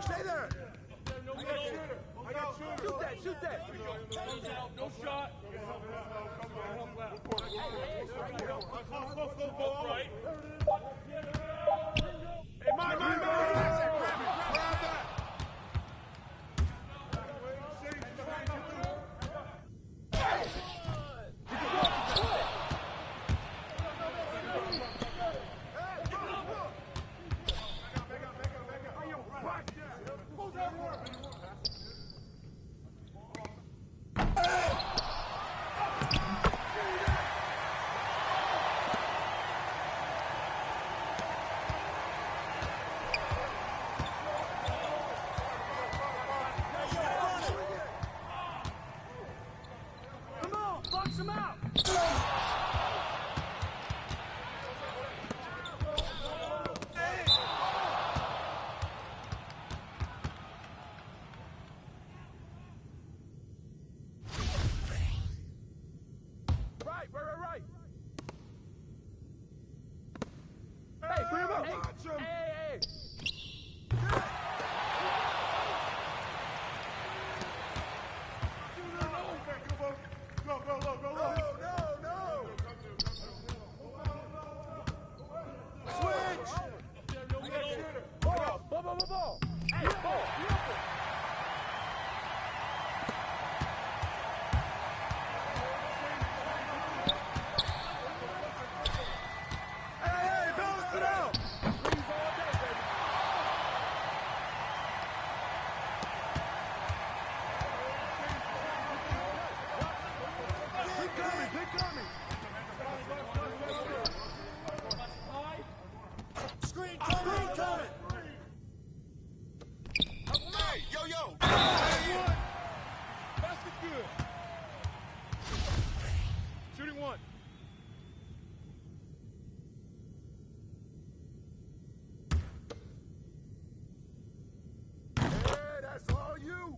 Stay there! Shoot that! No shot! Right. Hey, mine! Grab that! Right. Hey, bring him up! Hey! Go! No! Switch! Ball! Hey, ball! Hey, balance it out! Keep coming! Screen coming! Hey, yo! Basket good! Shooting one. Yeah, that's all you!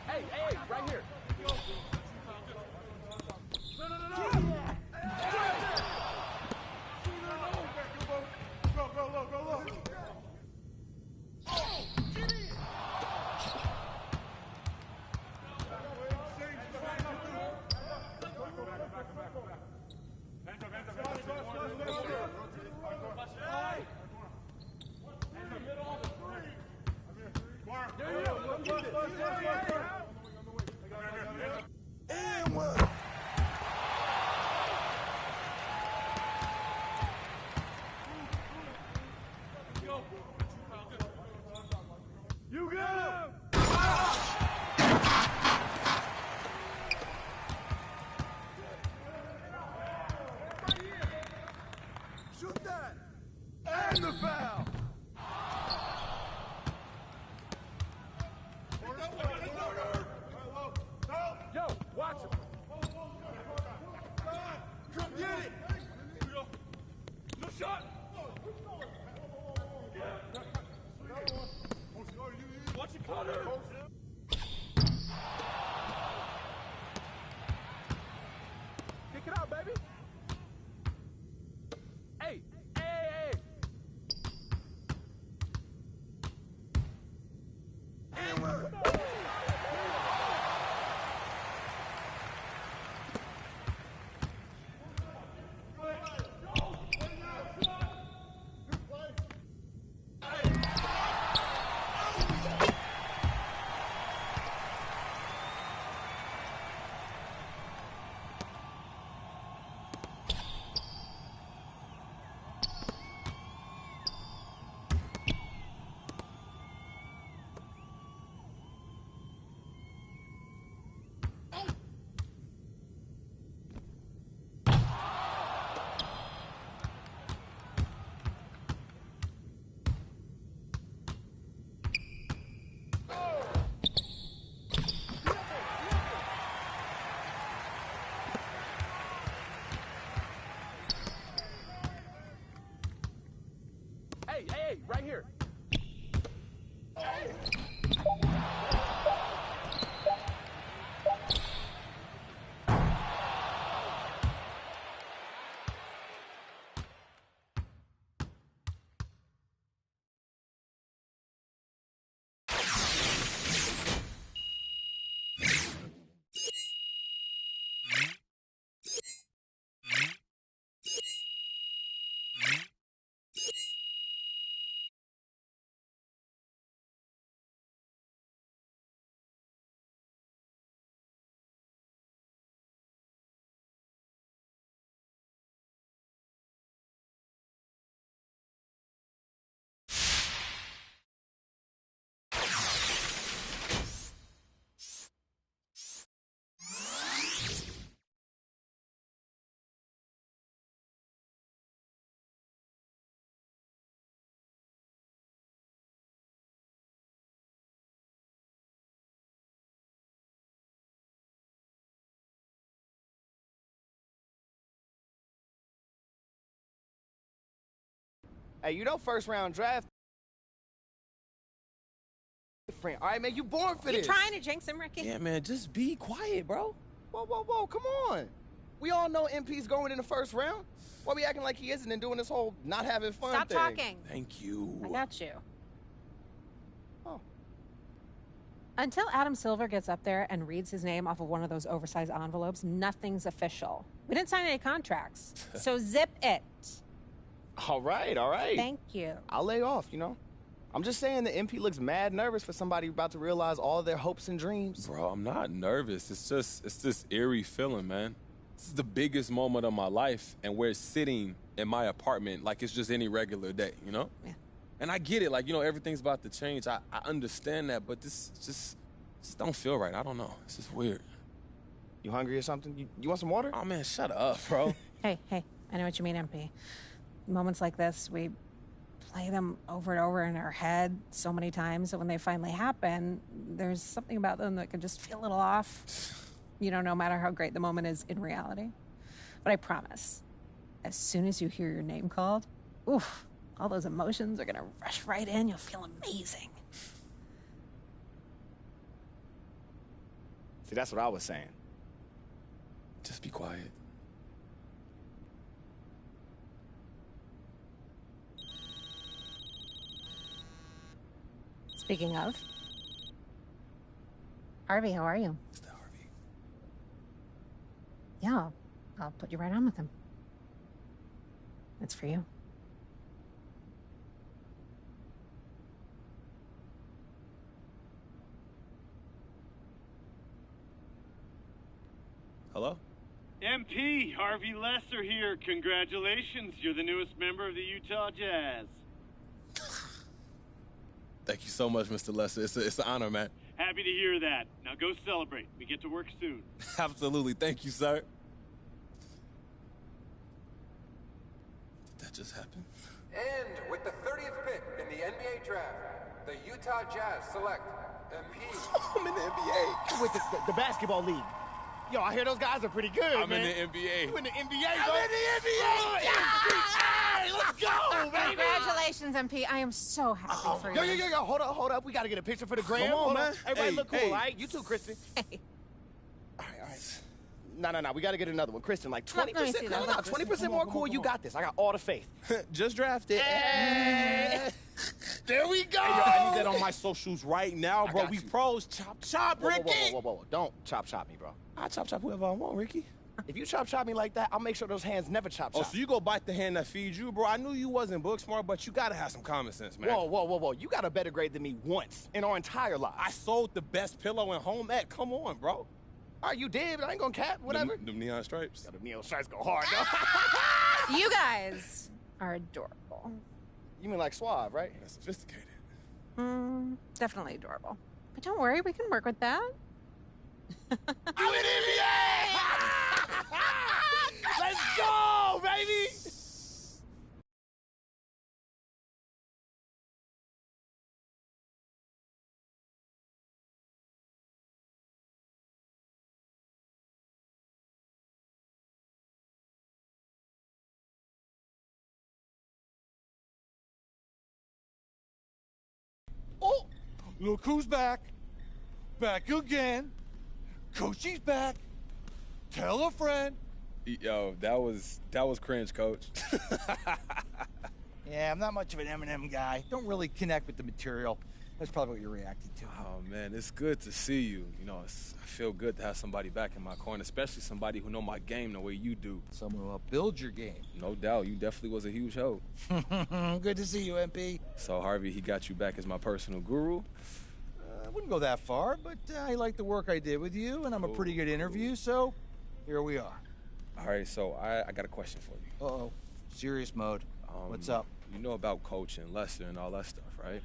Hey, right here. Go. You got him! Shoot that! And the foul! Yo, watch him! Come get it! No shot! Watch it, Connor! Kick it out, baby! Hey! Inward! Hey, you know first round draft. Friend. All right, man, you born for You this. trying to jinx him, Ricky? Yeah, man, just be quiet, bro. Whoa, come on. We all know MP's going in the first round. Why we acting like he isn't and doing this whole not having fun Stop thing? talking. Thank you. I got you. Oh. Until Adam Silver gets up there and reads his name off of one of those oversized envelopes, nothing's official. We didn't sign any contracts. So zip it. All right. Thank you. I'll lay off, you know. I'm just saying the MP looks mad nervous for somebody about to realize all their hopes and dreams. Bro, I'm not nervous. It's this eerie feeling, man. This is the biggest moment of my life, and we're sitting in my apartment like it's just any regular day, you know? Yeah. And I get it, like, you know, everything's about to change. I understand that, but this just don't feel right. I don't know. It's just weird. You hungry or something? You want some water? Oh, man, shut up, bro. Hey, I know what you mean, MP. Moments like this, we play them over and over in our head so many times that when they finally happen, there's something about them that can just feel a little off. You know, no matter how great the moment is in reality. But I promise, as soon as you hear your name called, oof, all those emotions are gonna rush right in. You'll feel amazing. See, that's what I was saying. Just be quiet. Speaking of, Harvey, how are you? It's the Harvey. Yeah, I'll put you right on with him. It's for you. Hello? MP, Harvey Lesser here. Congratulations, you're the newest member of the Utah Jazz. Thank you so much, Mr. Lesser. It's an honor, man. Happy to hear that. Now go celebrate. We get to work soon. Absolutely. Thank you, sir. Did that just happen? And with the 30th pick in the NBA draft, the Utah Jazz select MP. I'm in the NBA. With the basketball league. Yo, I hear those guys are pretty good, I'm man. in the NBA. You in the NBA, bro? I'm in the NBA! Hey, let's go, baby! Congratulations, MP. I am so happy for you. Yo, hold up. We gotta get a picture for the gram. Come on, Hold man. Everybody Hey, look cool, hey. right? You too, Kristen. Hey. All right. No. We gotta get another one. Kristen, like 20%. Let me see that. No, 20% more cool. You got this. I got all the faith. Just drafted. Hey. There we go. Hey, yo, I need that on my socials right now, bro. got We you. pros. Chop, Ricky. Whoa. Don't chop me, bro. I chop whoever I want, Ricky. If you chop me like that, I'll make sure those hands never chop. Oh, so you go bite the hand that feeds you, bro? I knew you wasn't book smart, but you gotta have some common sense, man. Whoa. You got a better grade than me once in our entire lives. I sold the best pillow in home ec. Come on, bro. All right, you did, but I ain't gonna cap. Whatever. Them neon stripes. The neon stripes go hard, though. You guys are adorable. You mean like suave, right? That's sophisticated. Definitely adorable. But don't worry, we can work with that. I'm in NBA! Let's go, baby! Oh, look who's back. Back again. Coachy's back. Tell a friend. Yo, that was cringe, coach. Yeah, I'm not much of an Eminem guy. Don't really connect with the material. That's probably what you're reacting to. Oh man, it's good to see you. You know, I feel good to have somebody back in my corner, especially somebody who know my game the way you do. Someone who will build your game. No doubt, you definitely was a huge help. Good to see you, MP. So Harvey, he got you back as my personal guru. I wouldn't go that far, but I like the work I did with you, and I'm a pretty good interview, so here we are. All right, so I got a question for you. Uh-oh. Serious mode. What's up? You know about Coach and Lester and all that stuff, right?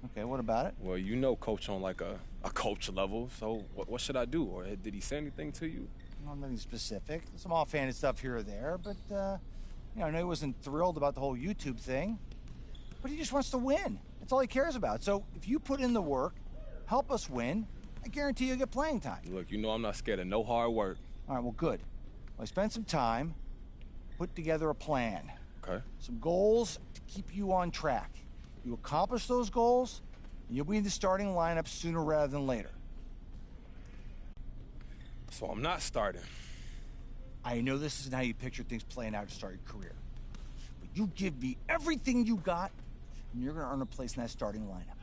Okay, what about it? Well, you know Coach on like a coach level, so what should I do? Or did he say anything to you? Well, nothing specific. Some offhanded stuff here or there, but, I know he wasn't thrilled about the whole YouTube thing. But he just wants to win. That's all he cares about. So if you put in the work, help us win, I guarantee you'll get playing time. Look, you know I'm not scared of no hard work. All right, well, good. Well, I spent some time, put together a plan. Okay. Some goals to keep you on track. You accomplish those goals, and you'll be in the starting lineup sooner rather than later. So I'm not starting. I know this isn't how you picture things playing out to start your career. But you give me everything you got, and you're going to earn a place in that starting lineup.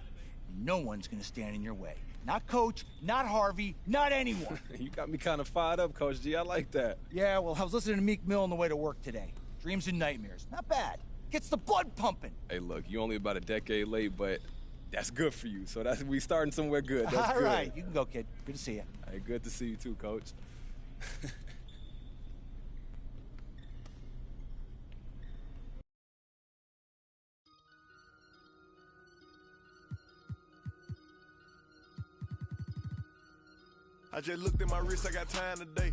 No one's going to stand in your way. Not Coach, not Harvey, not anyone. You got me kind of fired up, Coach G. I like that. Yeah, well, I was listening to Meek Mill on the way to work today. Dreams and nightmares. Not bad. Gets the blood pumping. Hey, look, you only about a decade late, but that's good for you. So we starting somewhere good. That's All good. right, you can go, kid. Good to see you. Hey, good to see you too, Coach. I just looked at my wrist, I got time today.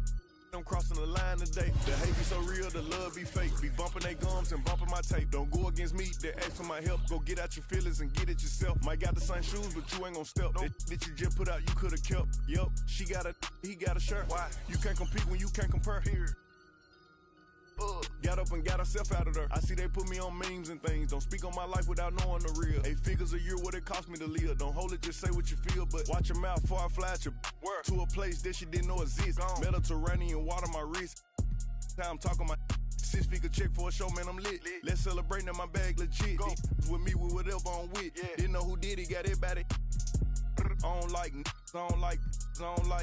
I'm crossing the line today. The hate be so real, the love be fake. Be bumping they gums and bumping my tape. Don't go against me, they ask for my help. Go get out your feelings and get it yourself. Might got the same shoes, but you ain't gon' step. That you just put out, you could've kept. Yup, she got a, he got a shirt. Why? You can't compete when you can't compare. Here. Got up and got herself out of there. I see they put me on memes and things. Don't speak on my life without knowing the real. 8 figures a year, what it cost me to live. Don't hold it, just say what you feel. But watch your mouth before I fly at your word. To a place that she didn't know exists. Mediterranean water my wrist. Time talking my 6-figure check for a show, man, I'm lit. Let's celebrate, now my bag legit. Go. With me, with whatever I'm with. Yeah. Didn't know who did it, got it about it. I don't like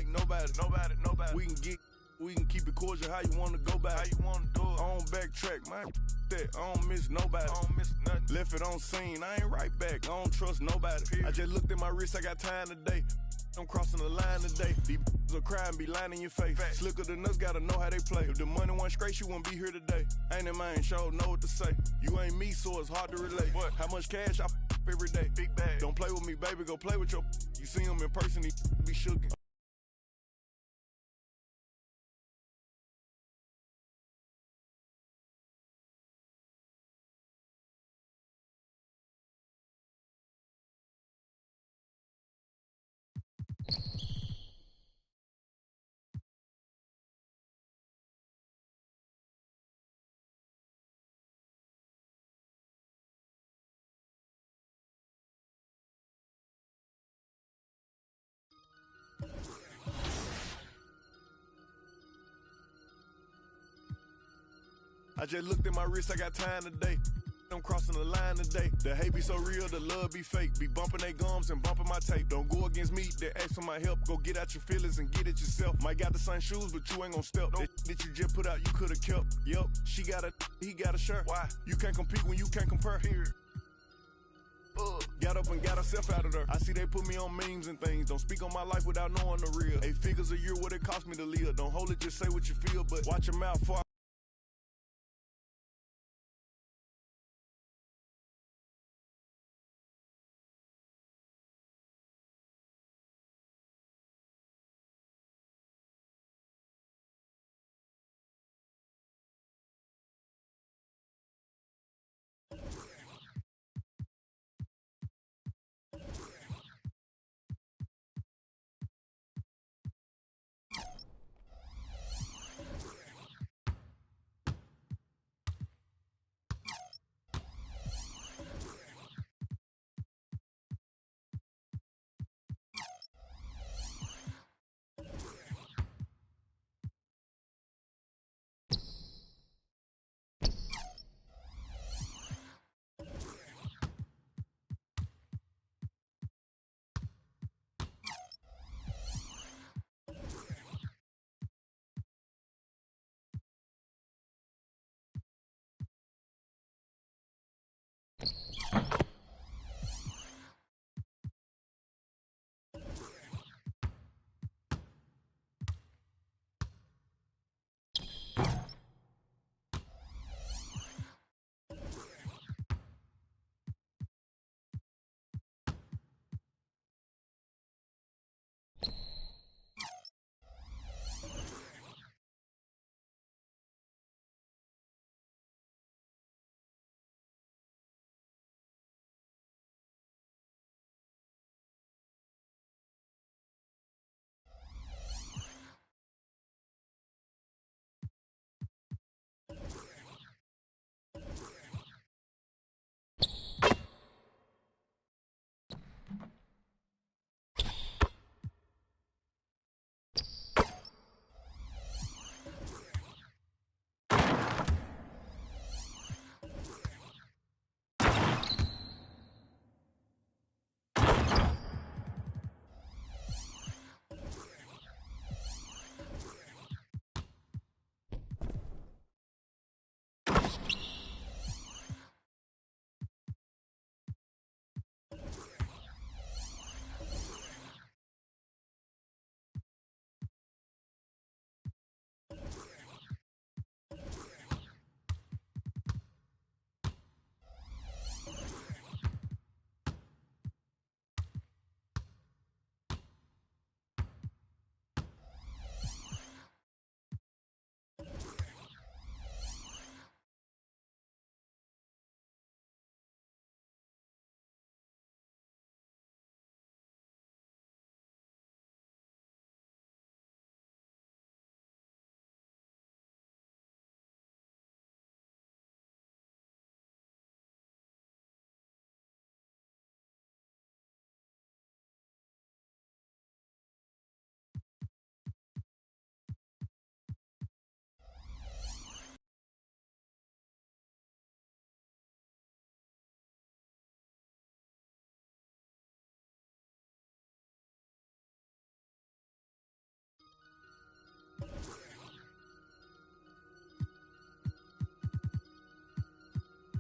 nobody. We can get. We can keep it cordial how you want to go back. How you want to do it. I don't backtrack, man. That I don't miss nobody. I don't miss nothing. Left it on scene, I ain't right back. I don't trust nobody. Period. I just looked at my wrist, I got time today. I'm crossing the line today. These will cry and be lying in your face. Facts. Slicker than us, gotta know how they play. If the money wasn't straight, you wouldn't be here today. Ain't in mine, sure know what to say. You ain't me, so it's hard to relate. What? How much cash I every day? Big bag. Don't play with me, baby, go play with your. You see him in person, he be shookin'. I just looked at my wrist, I got time today. I'm crossing the line today. The hate be so real, the love be fake. Be bumping they gums and bumping my tape. Don't go against me, they ask for my help. Go get out your feelings and get it yourself. Might got the same shoes, but you ain't gon' step. That you just put out, you could've kept. Yup, she got a, he got a shirt. Why? You can't compete when you can't compare. Here. Got up and got herself out of there. I see they put me on memes and things. Don't speak on my life without knowing the real. 8 figures a year, what it cost me to live. Don't hold it, just say what you feel. But watch your mouth before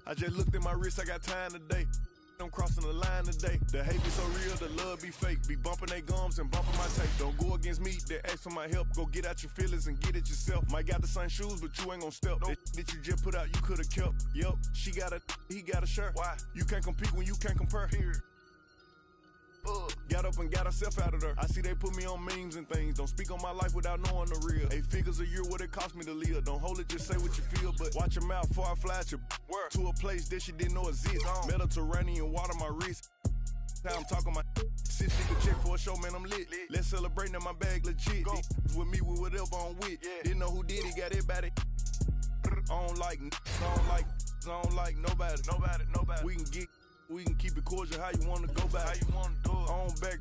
I just looked at my wrist, I got time today. I'm crossing the line today. The hate be so real, the love be fake. Be bumping they gums and bumping my tape. Don't go against me, they ask for my help. Go get out your feelings and get it yourself. Might got the same shoes, but you ain't gon' step. That you just put out, you could've kept. Yup, she got a, he got a shirt. Why? You can't compete when you can't compare. Here. Got up and got herself out of there. I see they put me on memes and things. Don't speak on my life without knowing the real. 8 figures a year, what it cost me to live. Don't hold it, just say what you feel. But watch your mouth before I fly at your word. To a place that she didn't know exist. Mediterranean water my wrist. I'm talking my 6 figure check for a show, man, I'm lit. Let's celebrate, now my bag legit. With me, with whatever I'm with. Didn't know who did it, got it about it. I don't like nobody. We can keep it cordial, how you wanna go back. How you wanna do it. On back.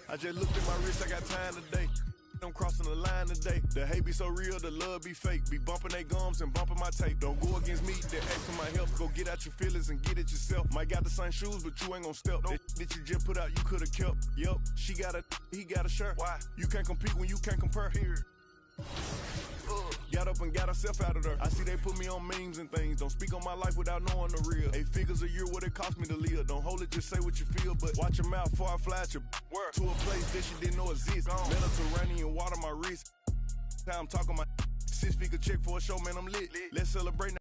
I just looked at my wrist, I got time today. I'm crossing the line today. The hate be so real, the love be fake. Be bumping they gums and bumping my tape. Don't go against me, they ask for my help. Go get out your feelings and get it yourself. Might got the same shoes, but you ain't gon' step. That you just put out, you could've kept. Yup, she got a, he got a shirt. Why? You can't compete when you can't compare. Here. Got up and got herself out of there. I see they put me on memes and things. Don't speak on my life without knowing the real. 8 figures a year, what it cost me to live. Don't hold it, just say what you feel. But watch your mouth before I fly at your word. To a place that she didn't know exist. Mediterranean water my wrist. I'm talking my 6 figure check for a show, man, I'm lit. Let's celebrate now.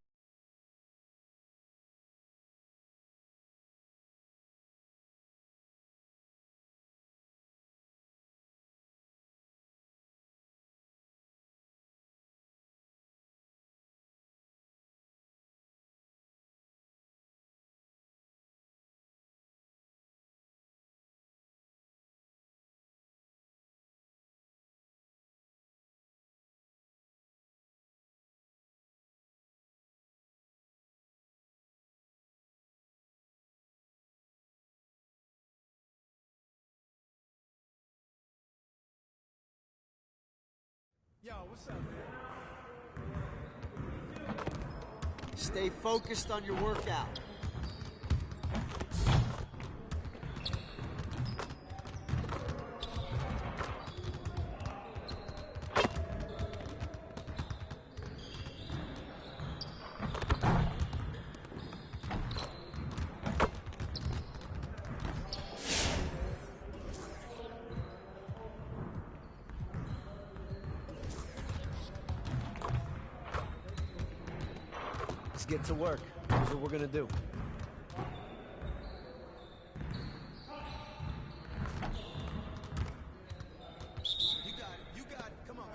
Yo, what's up, man? Stay focused on your workout. Let's get to work. Here's what we're gonna do. You got it. Come on.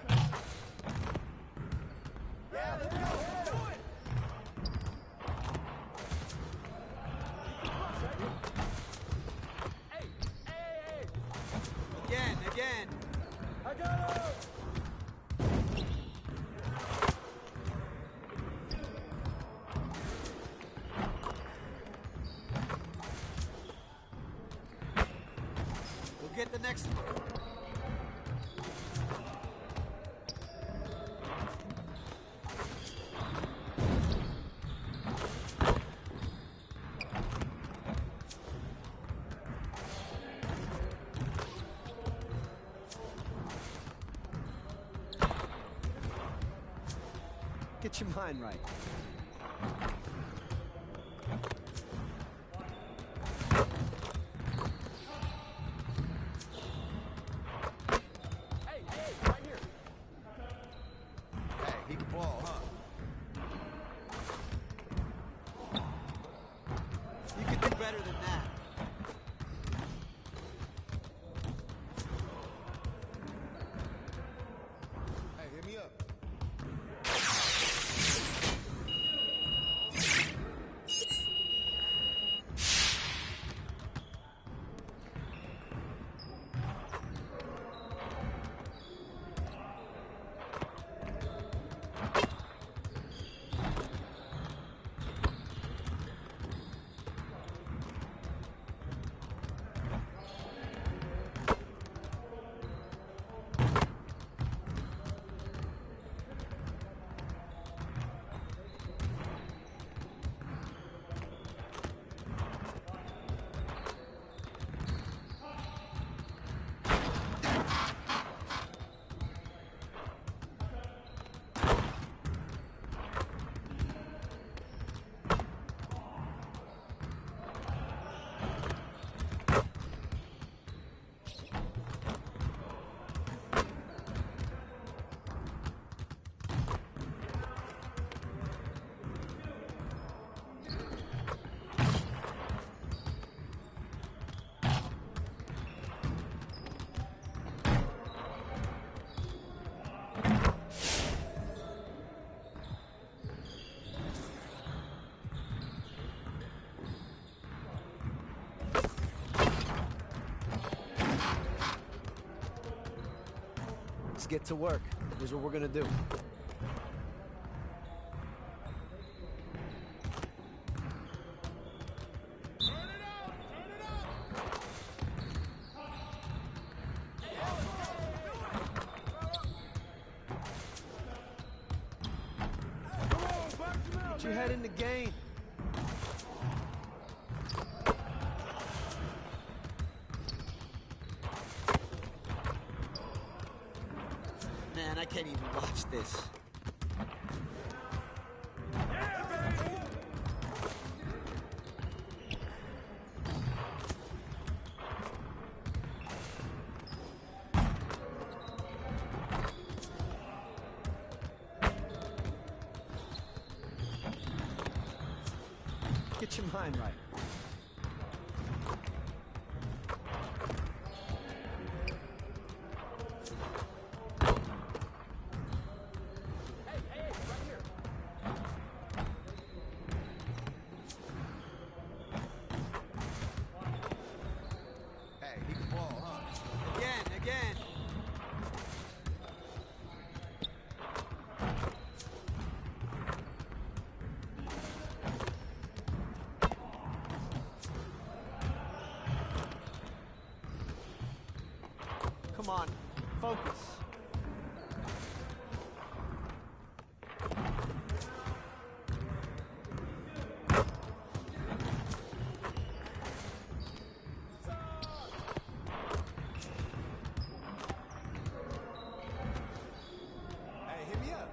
Yeah, let's go. Let's do it. Hey. Again. I got it. Get the next one. Get your mind right. better than that. Hey, hit me up. Let's get to work. Here's what we're gonna do. Get your head in the game. Man, I can't even watch this. Get your mind right. Hey, he can ball, huh? Again. Come on, focus. Hey, hit me up.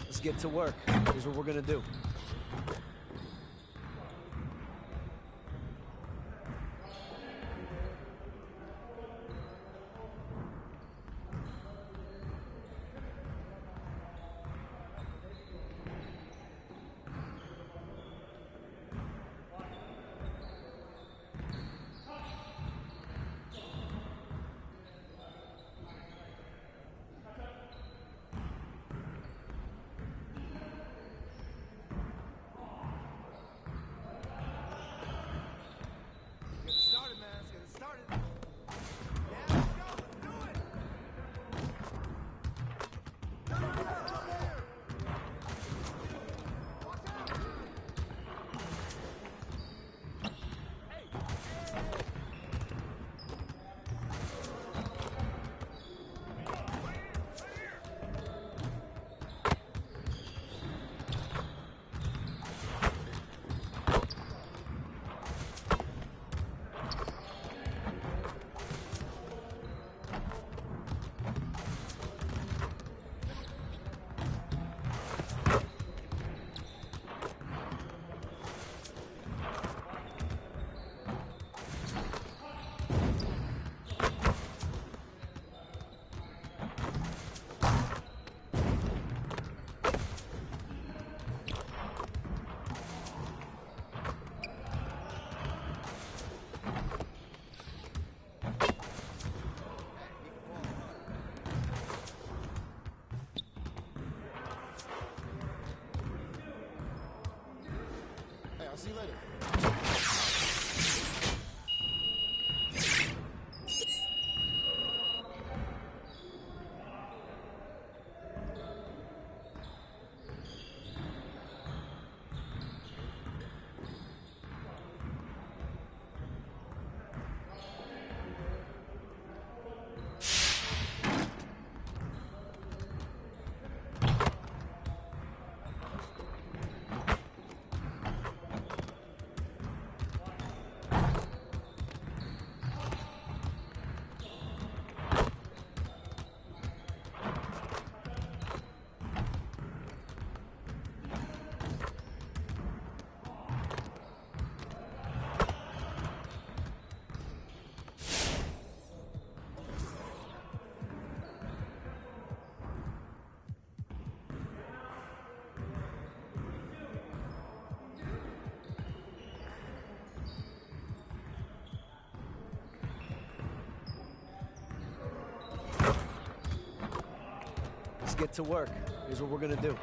Let's get to work. Here's what we're gonna do. see you later. Let's get to work. Here's what we're gonna do.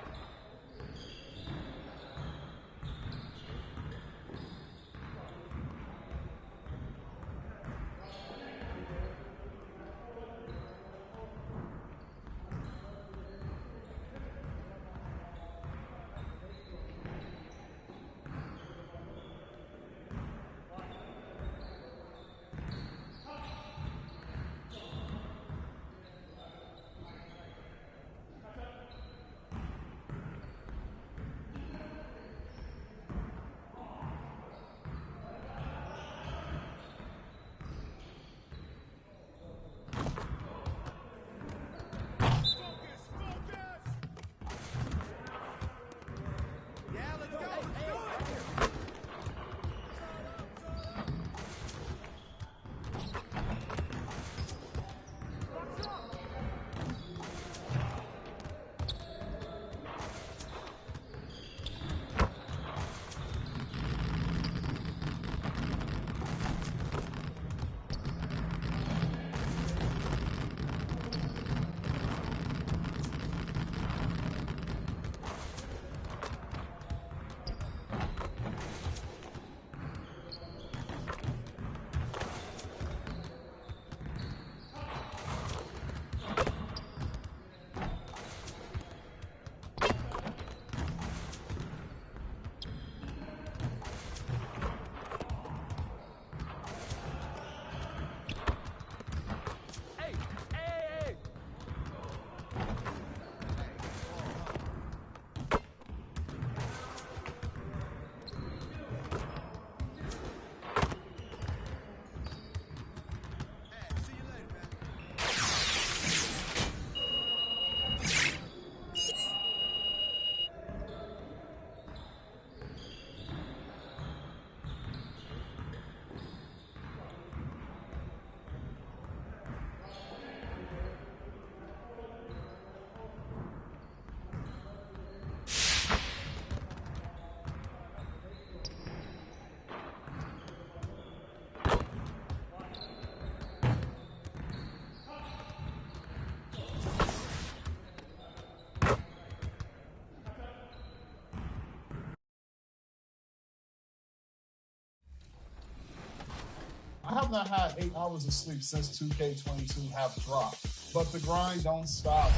I have not had 8 hours of sleep since 2K22 have dropped, but the grind don't stop.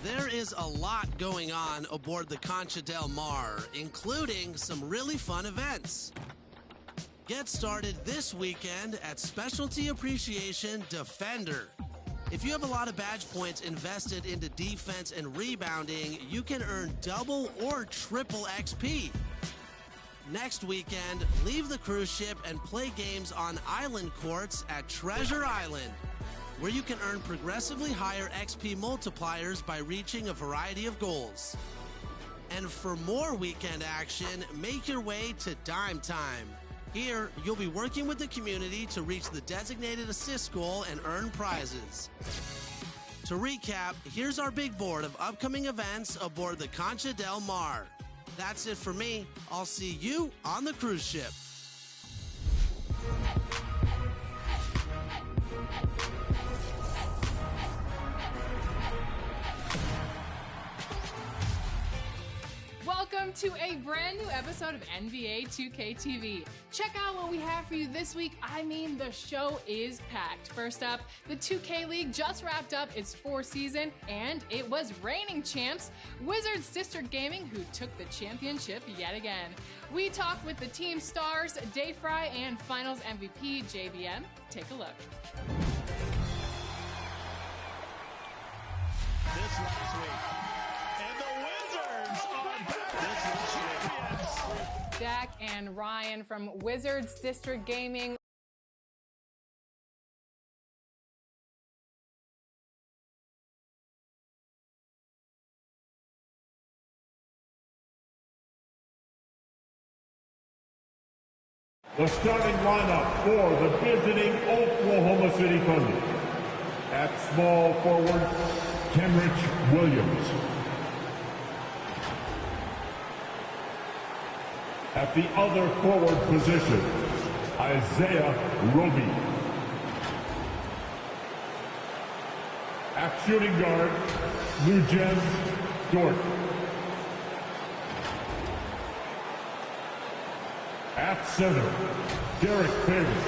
There is a lot going on aboard the Concha del Mar, including some really fun events. Get started this weekend at Specialty Appreciation Defender. If you have a lot of badge points invested into defense and rebounding, you can earn double or triple XP. Next weekend, leave the cruise ship and play games on island courts at Treasure Island, where you can earn progressively higher XP multipliers by reaching a variety of goals. And for more weekend action, make your way to Dime Time. Here, you'll be working with the community to reach the designated assist goal and earn prizes. To recap, here's our big board of upcoming events aboard the Concha del Mar. That's it for me. I'll see you on the cruise ship. Welcome welcome to a brand new episode of NBA 2K TV. Check out what we have for you this week. I mean, the show is packed. First up, the 2K League just wrapped up its 4th season, and it was reigning champs, Wizards District Gaming, who took the championship yet again. We talk with the team stars, Day Fry, and Finals MVP, JBM. Take a look. This last week. And the Wizards are back as champions. Dak and Ryan from Wizards District Gaming. The starting lineup for the visiting Oklahoma City Thunder. At small forward, Kenrich Williams. At the other forward position, Isaiah Roby. At shooting guard, Lujen Dort. At center, Derek Favors.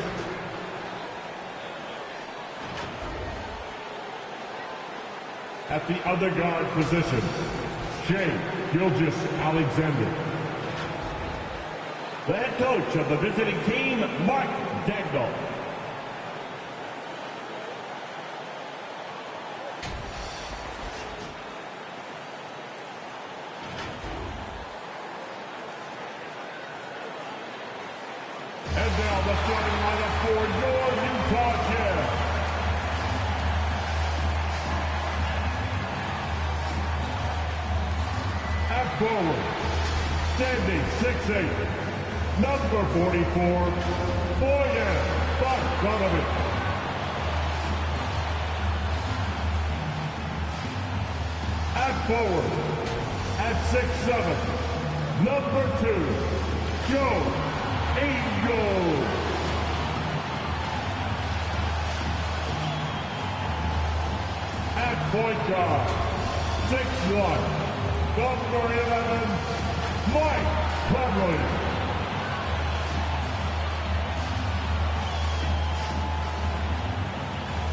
At the other guard position, Shea Gilgeous-Alexander. The head coach of the visiting team, Mark Dagnall. And now the starting lineup for your Utah Jazz. At forward, standing 6'8", number 44, Bojan Bogdanovic. At forward, at 6'7", number 2, Joe Ingles. At point guard, 6'1", number 11, Mike Conley.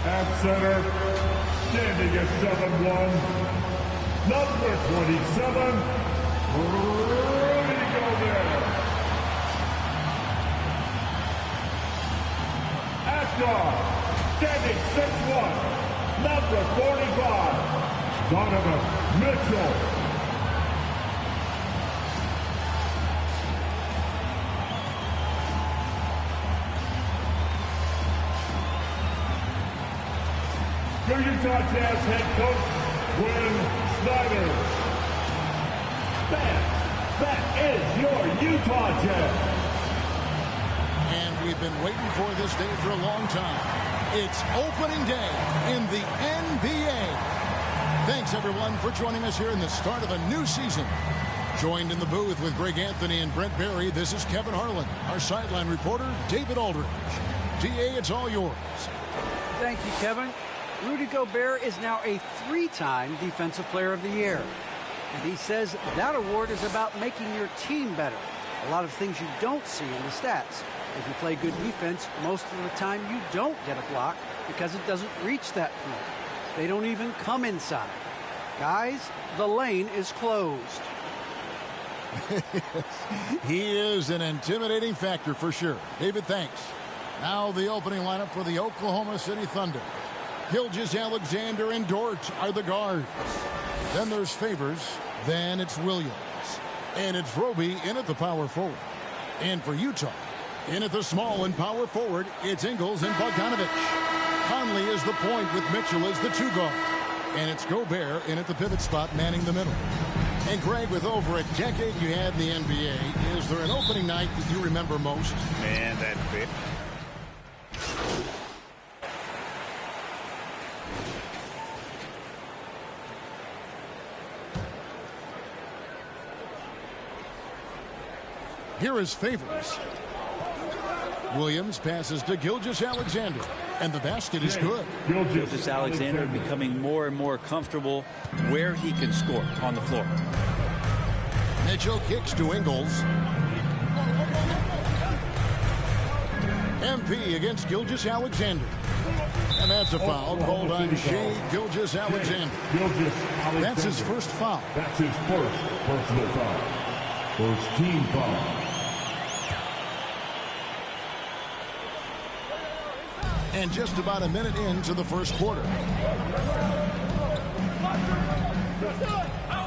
At center, standing at 7'1", number 27, Rudy Gobert. At guard, standing 6'1", number 45, Donovan Mitchell. Your Utah Jazz head coach, Quinn Snyder. That is your Utah Jazz. And we've been waiting for this day for a long time. It's opening day in the NBA. Thanks, everyone, for joining us here in the start of a new season. Joined in the booth with Greg Anthony and Brent Barry, this is Kevin Harlan. Our sideline reporter, David Aldridge. DA, it's all yours. Thank you, Kevin. Rudy Gobert is now a 3-time Defensive Player of the Year. And he says that award is about making your team better. A lot of things you don't see in the stats. If you play good defense, most of the time you don't get a block because it doesn't reach that point. They don't even come inside. Guys, the lane is closed. He is an intimidating factor for sure. David, thanks. Now the opening lineup for the Oklahoma City Thunder. Gilgeous-Alexander and Dort are the guards. Then there's Favors. Then it's Williams. And it's Roby in at the power forward. And for Utah, in at the small and power forward, it's Ingles and Bogdanovic. Conley is the point with Mitchell as the 2 guard. And it's Gobert in at the pivot spot manning the middle. And Greg, with over a decade you had in the NBA, is there an opening night that you remember most? Man, that bit. Here is Favors. Williams passes to Gilgeous-Alexander, and the basket is good. Gilgeous-Alexander becoming more and more comfortable where he can score on the floor. Mitchell kicks to Ingles. MP against Gilgeous-Alexander. And that's a foul called on Shea Gilgeous-Alexander. That's his first foul. That's his first personal foul. First team foul. And just about a minute into the first quarter.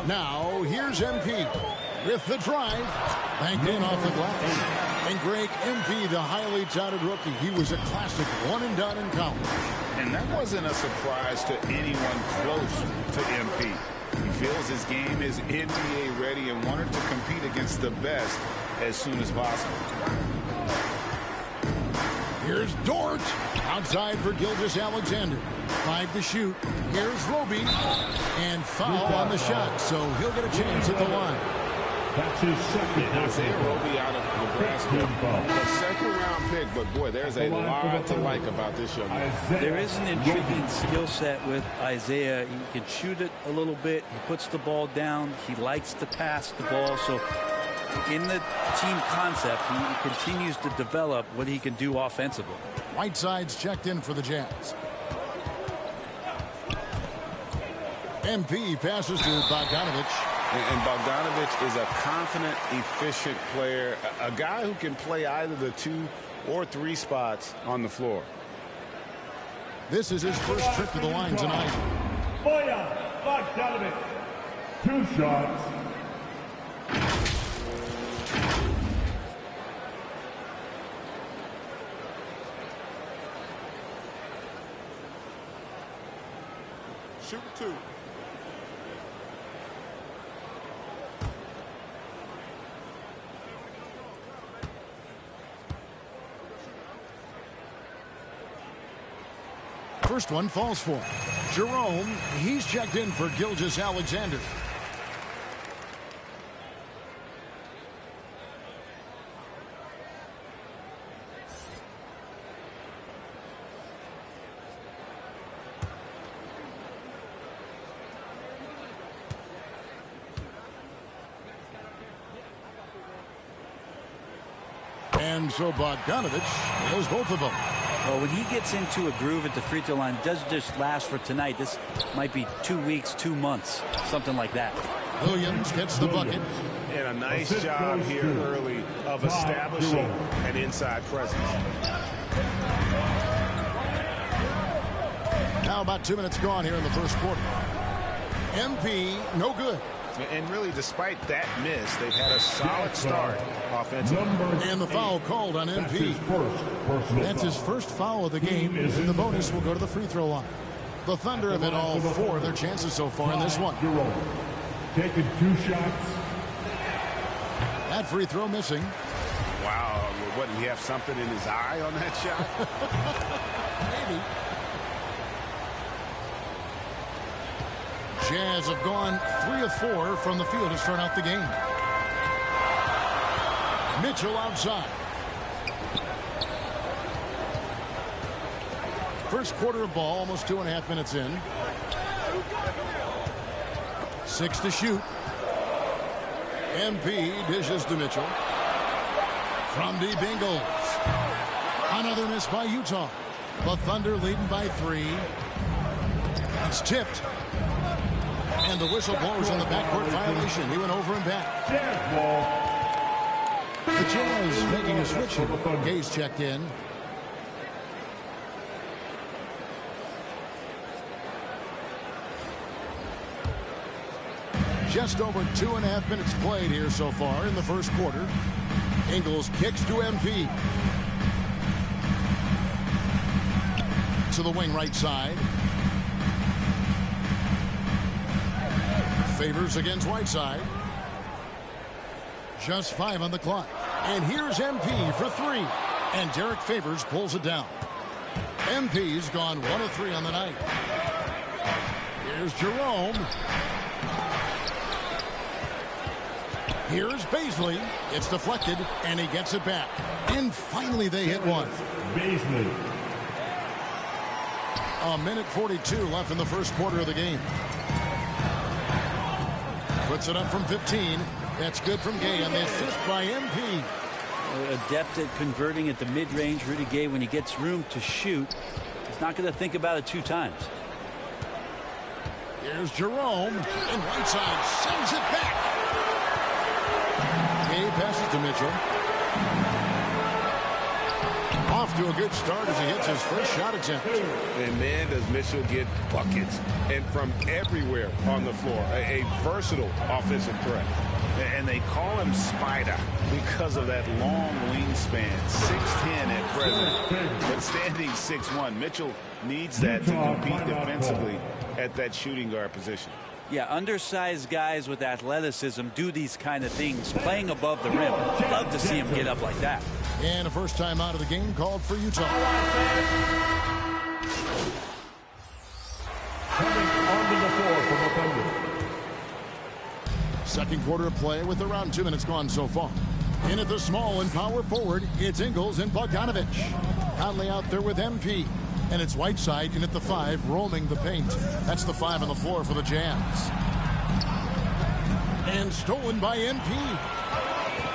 Now, here's MP with the drive. Banked in off the glass. And Greg, MP, the highly touted rookie, he was a classic one-and-done in college. And that wasn't a surprise to anyone close to MP. He feels his game is NBA ready and wanted to compete against the best as soon as possible. Here's Dort. Outside for Gilgeous-Alexander. 5 to shoot. Here's Roby. And foul on the shot, so he'll get a chance at the line. That's his second. Isaiah Roby out of Nebraska. A second-round pick, but boy, there's a lot to like about this young man. There is an intriguing skill set with Isaiah. He can shoot it a little bit. He puts the ball down. He likes to pass the ball. So in the team concept, he continues to develop what he can do offensively. Whiteside's checked in for the Jazz. MP passes to Bogdanovich. And Bogdanovich is a confident, efficient player, a guy who can play either the 2 or 3 spots on the floor. This is his first trip to the line tonight. Boyan Bogdanovich. 2 shots. Shoot 2. First one falls for him. Jerome, he's checked in for Gilgeous-Alexander. And so Bogdanovich knows both of them. Well, when he gets into a groove at the free throw line, it doesn't just last for tonight. This might be 2 weeks, 2 months, something like that. Williams gets the bucket. And a nice job here early of establishing an inside presence. Now about 2 minutes gone here in the first quarter. MP, no good. And really, despite that miss, they've had a solid start offensively. And the foul called on MP. That's his first foul of the game, and the bonus will go to the free throw line. The Thunder have hit all 4 of their chances so far in this one. Taking 2 shots. That free throw missing. Wow, what, did he have something in his eye on that shot? Maybe. Jazz have gone 3 of 4 from the field to start out the game. Mitchell outside. First quarter of ball, almost 2.5 minutes in. 6 to shoot. MP dishes to Mitchell. From deep Ingles. Another miss by Utah. The Thunder leading by 3. It's tipped. And the whistle blows on the backcourt violation. He went over and back. The Jazz making a switch here. Hayes checked in. Just over 2.5 minutes played here so far in the first quarter. Ingles kicks to MP. To the wing right side. Favors against Whiteside. Just 5 on the clock. And here's MP for 3. And Derek Favors pulls it down. MP's gone 1 of 3 on the night. Here's Jerome. Here's Baisley. It's deflected, and he gets it back. And finally they hit one. Baisley. A minute 42 left in the first quarter of the game. Puts it up from 15. That's good from Gay on the assist by MP. Adept at converting at the mid-range. Rudy Gay, when he gets room to shoot, he's not going to think about it 2 times. Here's Jerome, and Whiteside sends it back. Gay passes to Mitchell. Off to a good start as he hits his first shot attempt. And man, does Mitchell get buckets, and from everywhere on the floor. A versatile offensive threat. And they call him Spider because of that long wingspan, 6'10" at present, but standing 6'1". Mitchell needs that to compete defensively at that shooting guard position. Yeah, undersized guys with athleticism do these kind of things, playing above the rim. Love to see him get up like that. And a first time out of the game called for Utah. Coming onto the floor from the Thunder. Second quarter of play with around 2 minutes gone so far. In at the small and power forward, it's Ingles and Bogdanovich. Conley out there with MP. And it's Whiteside in at the 5, roaming the paint. That's the 5 on the floor for the Jazz. And stolen by MP.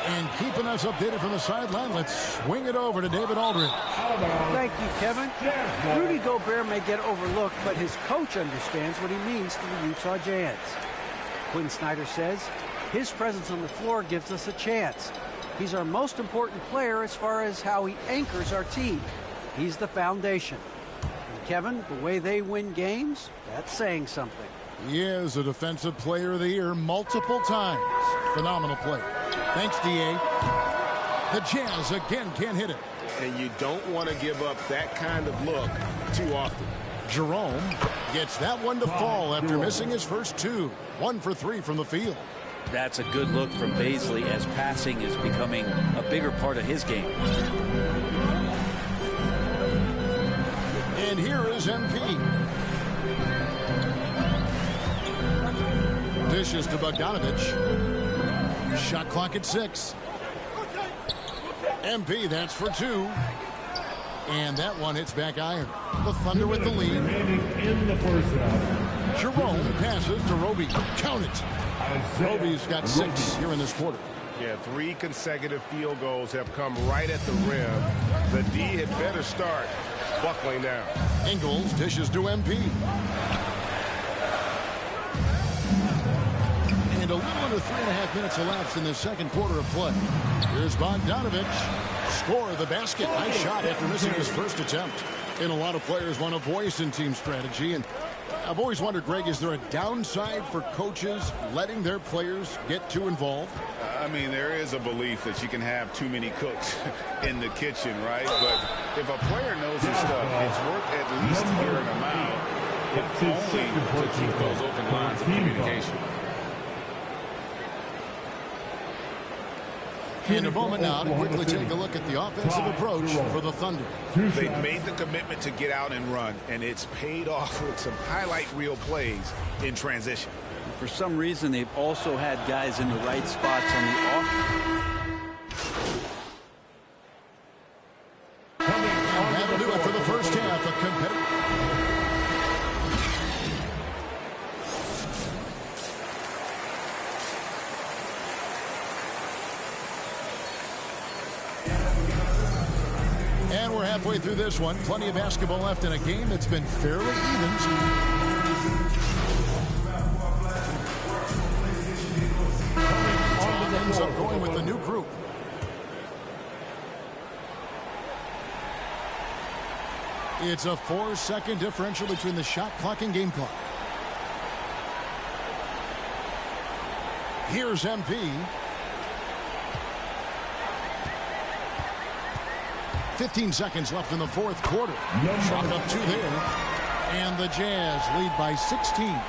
And keeping us updated from the sideline, let's swing it over to David Aldridge. Thank you, Kevin. Rudy Gobert may get overlooked, but his coach understands what he means to the Utah Jazz. Quinn Snyder says, his presence on the floor gives us a chance. He's our most important player as far as how he anchors our team. He's the foundation. And Kevin, the way they win games, that's saying something. He is a Defensive Player of the Year multiple times. Phenomenal play. Thanks, D.A. The Jazz again can't hit it. And you don't want to give up that kind of look too often. Jerome gets that one to fall after missing his first 2. 1 for 3 from the field. That's a good look from Baisley as passing is becoming a bigger part of his game. And here is MP. Dishes to Bogdanovich. Shot clock at 6. MP, that's for 2. And that one hits back iron. The Thunder with the lead. In the first half. Jerome passes to Roby. Count it. Roby's got 6 here in this quarter. Yeah, 3 consecutive field goals have come right at the rim. The D had better start buckling down. Ingles dishes to MP. And a little under 3.5 minutes elapsed in the second quarter of play. Here's Bogdanovich. Score the basket. Nice shot after missing his first attempt. And a lot of players want a voice in team strategy. And I've always wondered, Greg, is there a downside for coaches letting their players get too involved? I mean, there is a belief that you can have too many cooks in the kitchen, right? But if a player knows his stuff, it's worth at least hearing them out, if only to keep those open lines of communication. In a moment now to quickly take a look at the offensive approach for the Thunder. They've made the commitment to get out and run, and it's paid off with some highlight reel plays in transition. For some reason, they've also had guys in the right spots on the off. And that'll do it for the first half. A competitive. And we're halfway through this one. Plenty of basketball left in a game that's been fairly even. Utah ends up going with the new group. It's a 4-second differential between the shot clock and game clock. Here's MP. 15 seconds left in the fourth quarter. Shot up 2 there. And the Jazz lead by 16.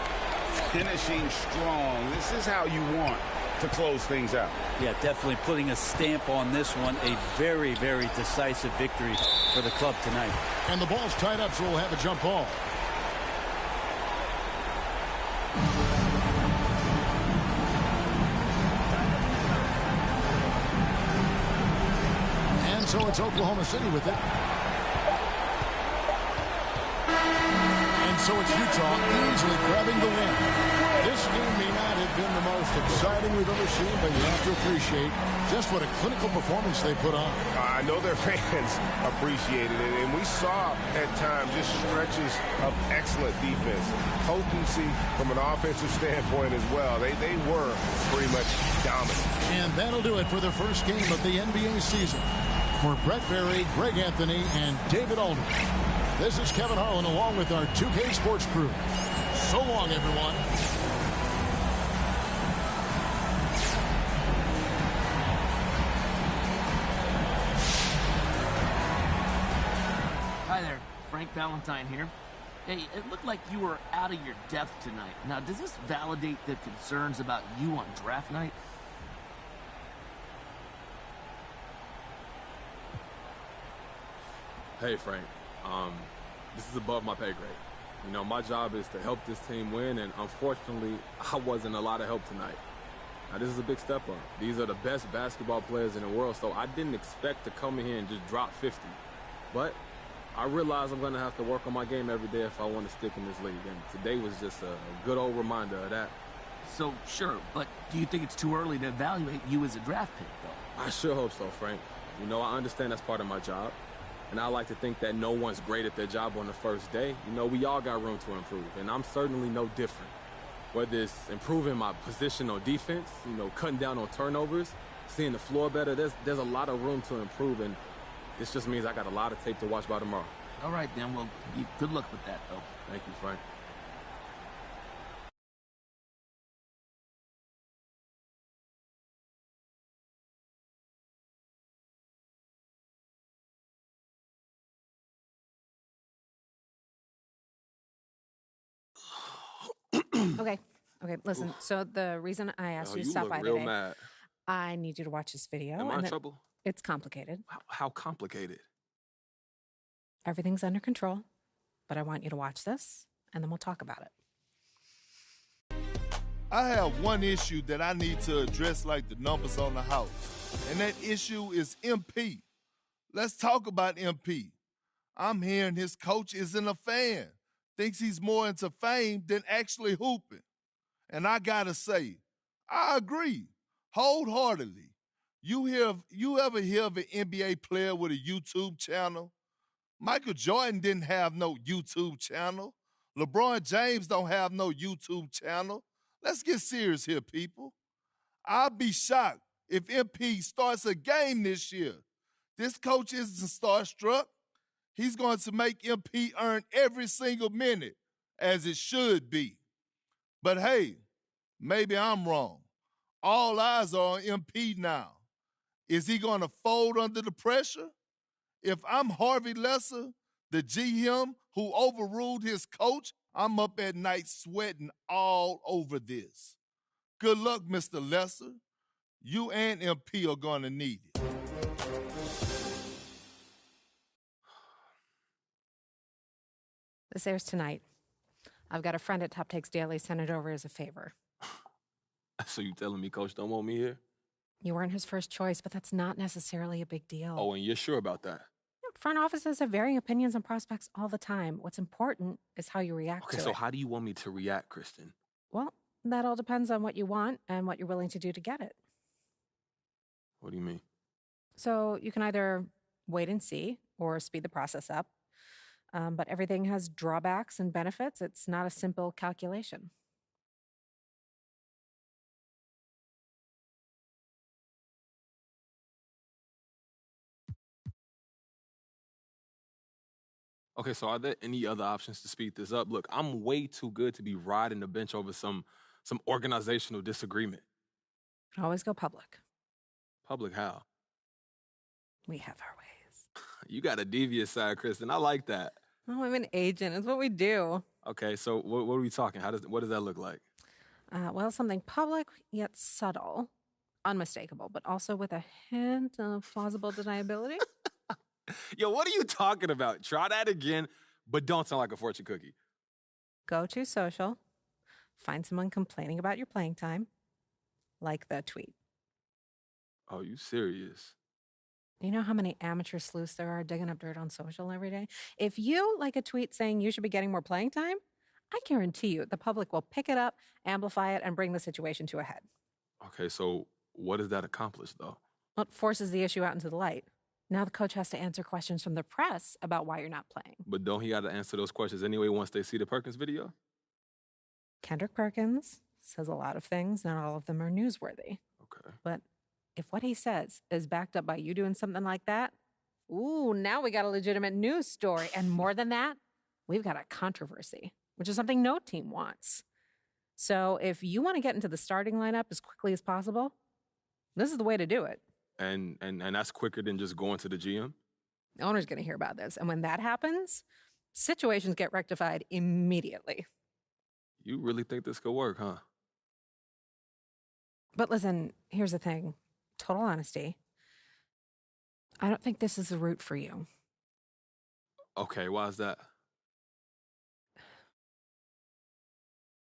Finishing strong. This is how you want to close things out. Yeah, definitely putting a stamp on this one. A very, very decisive victory for the club tonight. And the ball's tied up, so we'll have a jump ball. And so it's Oklahoma City with it. And so it's Utah easily grabbing the win. This game may not have been the most exciting we've ever seen, but you have to appreciate just what a clinical performance they put on. I know their fans appreciated it, and we saw at times just stretches of excellent defense. Potency from an offensive standpoint as well. They were pretty much dominant. And that'll do it for the first game of the NBA season. For Brett Berry, Greg Anthony, and David Aldridge, this is Kevin Harlan along with our 2K Sports crew. So long, everyone. Hi there, Frank Valentine here. Hey, it looked like you were out of your depth tonight. Now, does this validate the concerns about you on draft night? Hey, Frank. This is above my pay grade. You know, my job is to help this team win, and unfortunately, I wasn't a lot of help tonight. Now, this is a big step up. These are the best basketball players in the world, so I didn't expect to come in here and just drop 50. But I realize I'm going to have to work on my game every day if I want to stick in this league, and today was just a good old reminder of that. So, sure, but do you think it's too early to evaluate you as a draft pick, though? I sure hope so, Frank. You know, I understand that's part of my job. And I like to think that no one's great at their job on the first day. You know, we all got room to improve, and I'm certainly no different. Whether it's improving my position on defense, you know, cutting down on turnovers, seeing the floor better, there's a lot of room to improve, and this just means I got a lot of tape to watch by tomorrow. All right, then. Well, good luck with that, though. Thank you, Frank. Okay, listen. So the reason I asked you to You stop look by real today, mad. I need you to watch this video. Am I and in then- trouble? It's complicated. How complicated? Everything's under control, but I want you to watch this, and then we'll talk about it. I have one issue that I need to address like the numbers on the house, and that issue is MP. Let's talk about MP. I'm hearing his coach isn't a fan, thinks he's more into fame than actually hooping. And I gotta say, I agree wholeheartedly. You ever hear of an NBA player with a YouTube channel? Michael Jordan didn't have no YouTube channel. LeBron James don't have no YouTube channel. Let's get serious here, people. I'll be shocked if MP starts a game this year. This coach isn't starstruck. He's going to make MP earn every single minute, as it should be. But hey, maybe I'm wrong. All eyes are on MP now. Is he going to fold under the pressure? If I'm Harvey Lesser, the GM who overruled his coach, I'm up at night sweating all over this. Good luck, Mr. Lesser. You and MP are going to need it. This airs tonight. I've got a friend at Top Takes Daily sent it over as a favor. So you telling me Coach don't want me here? You weren't his first choice, but that's not necessarily a big deal. Oh, and you're sure about that? Front offices have varying opinions on prospects all the time. What's important is how you react to it. Okay, so how do you want me to react, Kristen? Well, that all depends on what you want and what you're willing to do to get it. What do you mean? So you can either wait and see or speed the process up. But everything has drawbacks and benefits. It's not a simple calculation. Okay, so are there any other options to speed this up? Look, I'm way too good to be riding the bench over some organizational disagreement. Always go public. Public how? We have our ways. You got a devious side, Kristen. I like that. Oh, I'm an agent. It's what we do. Okay, so what are we talking? What does that look like? Well, something public yet subtle, unmistakable, but also with a hint of plausible deniability. Yo, what are you talking about? Try that again, but don't sound like a fortune cookie. Go to social, find someone complaining about your playing time, like the tweet. Oh, you serious? You know how many amateur sleuths there are digging up dirt on social every day? If you like a tweet saying you should be getting more playing time, I guarantee you the public will pick it up, amplify it, and bring the situation to a head. Okay, so what does that accomplish, though? Well, it forces the issue out into the light. Now the coach has to answer questions from the press about why you're not playing. But don't he got to answer those questions anyway once they see the Perkins video? Kendrick Perkins says a lot of things. Not all of them are newsworthy. Okay. But if what he says is backed up by you doing something like that, ooh, now we got a legitimate news story. And more than that, we've got a controversy, which is something no team wants. So if you want to get into the starting lineup as quickly as possible, this is the way to do it. And that's quicker than just going to the GM? The owner's going to hear about this. And when that happens, situations get rectified immediately. You really think this could work, huh? But listen, here's the thing. Total honesty. I don't think this is the route for you. Okay, why is that?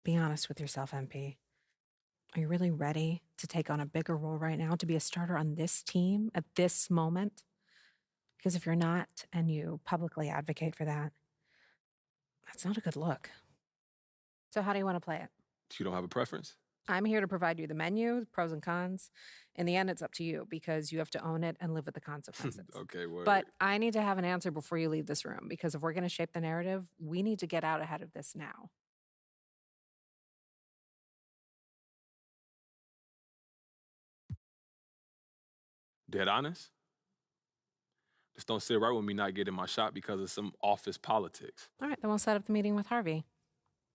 Be honest with yourself, MP. Are you really ready to take on a bigger role right now, to be a starter on this team at this moment? Because if you're not, and you publicly advocate for that, that's not a good look. So how do you want to play it? You don't have a preference? I'm here to provide you the menu, pros and cons. In the end, it's up to you because you have to own it and live with the consequences. Okay, word. But I need to have an answer before you leave this room, because if we're going to shape the narrative, we need to get out ahead of this now. Dead honest? Just don't sit right with me not getting my shot because of some office politics. All right, then we'll set up the meeting with Harvey.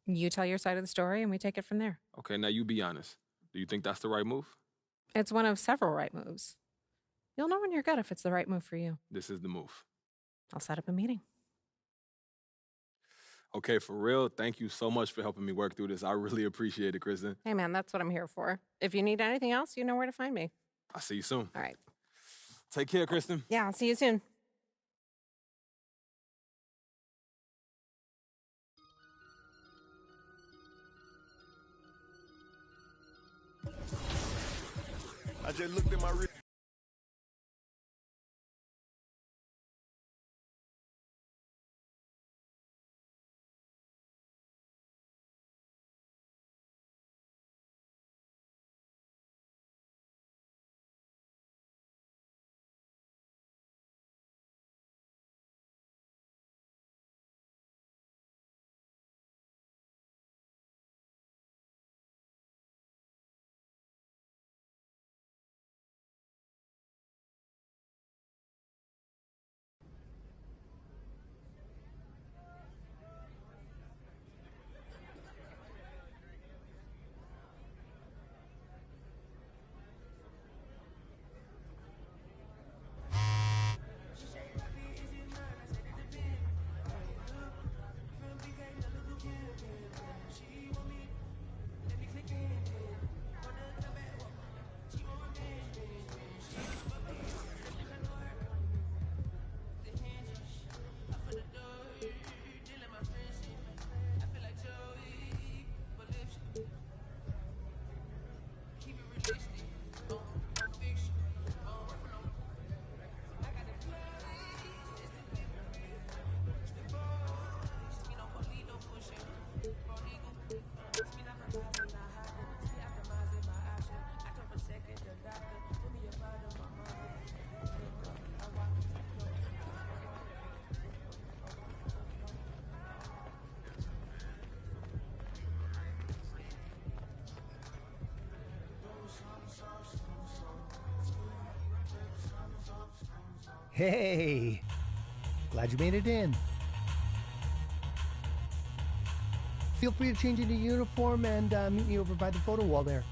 You tell your side of the story, and we take it from there. Okay, now you be honest. Do you think that's the right move? It's one of several right moves. You'll know in your gut if it's the right move for you. This is the move. I'll set up a meeting. Okay, for real, thank you so much for helping me work through this. I really appreciate it, Kristen. Hey, man, that's what I'm here for. If you need anything else, you know where to find me. I'll see you soon. All right. Take care, Kristen. Yeah, I'll see you soon. I just looked at my wrist. Hey, glad you made it in. Feel free to change into uniform and meet me over by the photo wall there.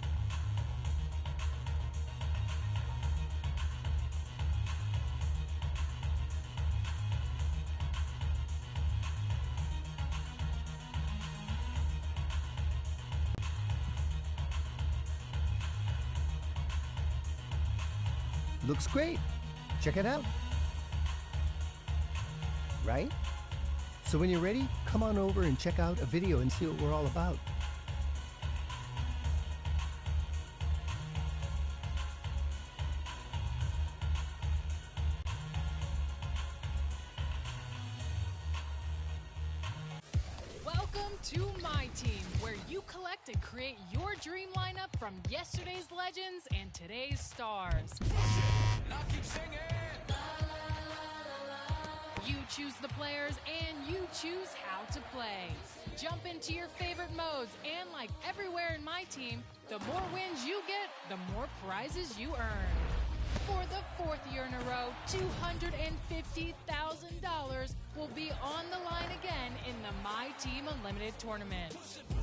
Looks great. Check it out. Right? So when you're ready, come on over and check out a video and see what we're all about. Welcome to My Team, where you collect and create your dream lineup from yesterday's legends and today's stars. Now keep singing. You choose the players and you choose how to play. Jump into your favorite modes, and like everywhere in My Team, the more wins you get, the more prizes you earn. For the fourth year in a row, $250,000 will be on the line again in the My Team Unlimited tournament.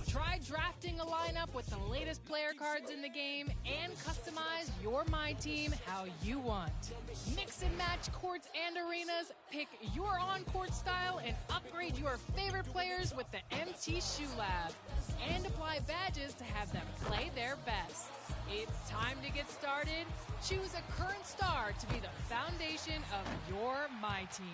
Try drafting a lineup with the latest player cards in the game and customize your My Team how you want. Mix and match courts and arenas, pick your on-court style, and upgrade your favorite players with the MT Shoe Lab. And apply badges to have them play their best. It's time to get started. Choose a current star to be the foundation of your My Team.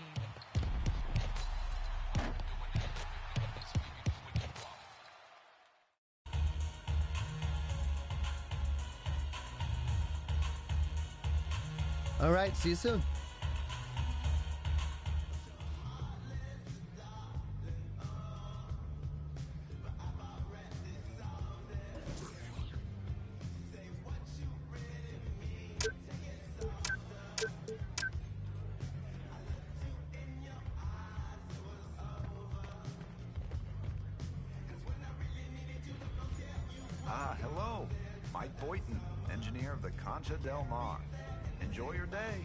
All right, see you soon. Hello. Mike Boynton, engineer of the Concha Del Mar. Enjoy your day.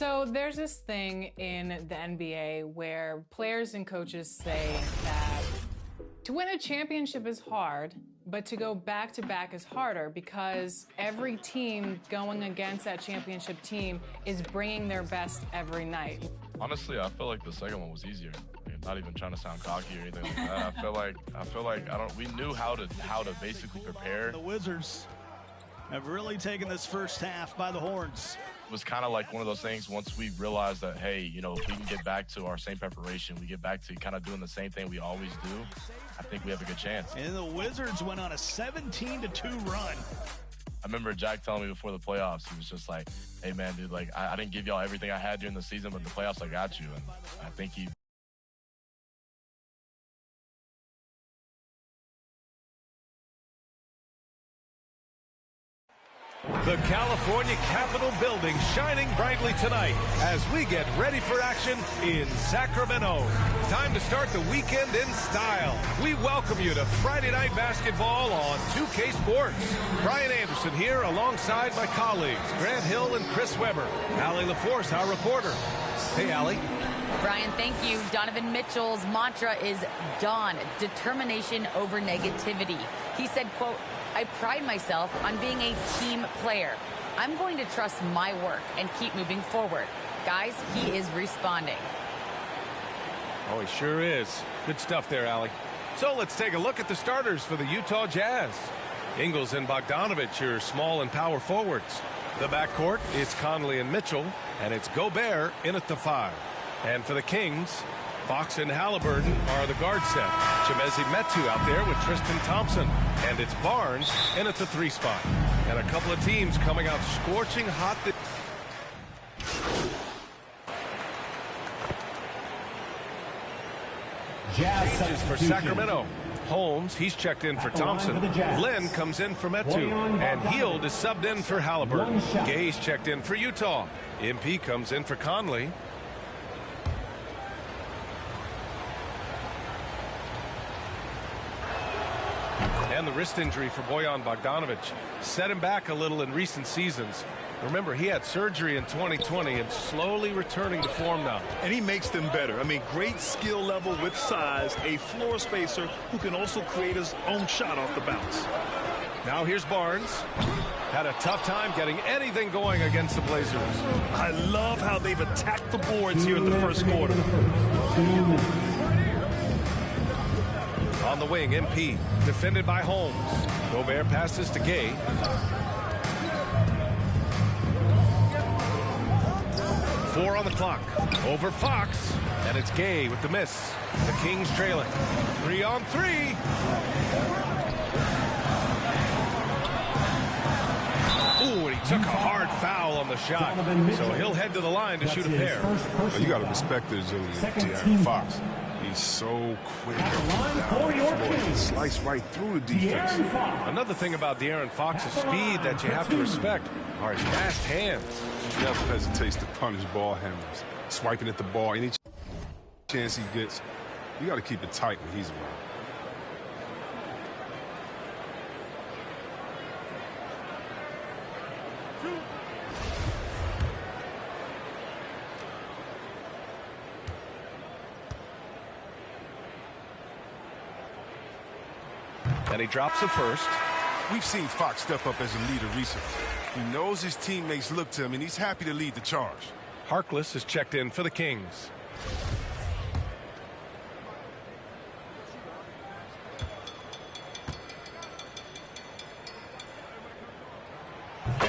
So there's this thing in the NBA where players and coaches say that to win a championship is hard, but to go back-to-back is harder because every team going against that championship team is bringing their best every night. Honestly, I feel like the second one was easier. Not even trying to sound cocky or anything like that. I feel like we knew how to basically prepare. The Wizards have really taken this first half by the horns. It was kind of like one of those things once we realized that, hey, you know, if we can get back to our same preparation, we get back to kind of doing the same thing we always do, I think we have a good chance. And the Wizards went on a 17-2 run. I remember Jack telling me before the playoffs, he was just like, hey, man, dude, like, I didn't give y'all everything I had during the season, but the playoffs, I got you. And I think he... The California Capitol building shining brightly tonight as we get ready for action in Sacramento. Time to start the weekend in style. We welcome you to Friday Night Basketball on 2K Sports. Brian Anderson here alongside my colleagues, Grant Hill and Chris Webber. Allie LaForce, our reporter. Hey, Allie. Brian, thank you. Donovan Mitchell's mantra is dawn, determination over negativity. He said, quote, I pride myself on being a team player. I'm going to trust my work and keep moving forward. Guys, he is responding. Oh, he sure is. Good stuff there, Allie. So let's take a look at the starters for the Utah Jazz. Ingles and Bogdanovich are small and power forwards. The backcourt is Conley and Mitchell, and it's Gobert in at the 5. And for the Kings, Fox and Halliburton are the guard set. Chimezi Metu out there with Tristan Thompson. And it's Barnes in at the 3 spot. And a couple of teams coming out scorching hot. Changes for Sacramento. Holmes, he's checked in for Thompson. Lynn comes in for Metu. And Hield is subbed in for Halliburton. Gay's checked in for Utah. MP comes in for Conley. And the wrist injury for Bojan Bogdanovich set him back a little in recent seasons. Remember, he had surgery in 2020 and slowly returning to form now. And he makes them better. I mean, great skill level with size, a floor spacer who can also create his own shot off the bounce. Now here's Barnes. Had a tough time getting anything going against the Blazers. I love how they've attacked the boards here in the first quarter. On the wing, MP, defended by Holmes. Gobert passes to Gay. Four on the clock. Over Fox. And it's Gay with the miss. The Kings trailing. 3 on 3. Ooh, and he took a hard foul on the shot. So he'll head to the line to shoot a pair. You got to respect the agility of De'Aaron Fox. He's so quick. He sliced right through the defense. Another thing about De'Aaron Fox's speed that you have to respect are his fast hands. He never hesitates to punish ball handlers. Swiping at the ball, any chance he gets, you got to keep it tight when he's around. And he drops the first. We've seen Fox step up as a leader recently. He knows his teammates look to him, and he's happy to lead the charge. Harkless is checked in for the Kings.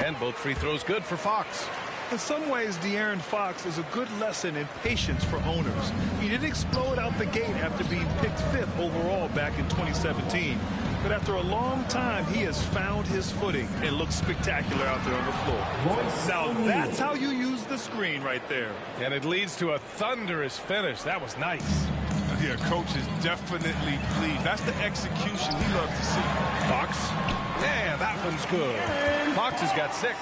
And both free throws good for Fox. In some ways, De'Aaron Fox is a good lesson in patience for owners. He didn't explode out the gate after being picked 5th overall back in 2017. But after a long time, he has found his footing and looks spectacular out there on the floor. Now, that's how you use the screen right there. And it leads to a thunderous finish. That was nice. Yeah, coach is definitely pleased. That's the execution he loves to see. Fox. Yeah, that one's good. Fox has got 6.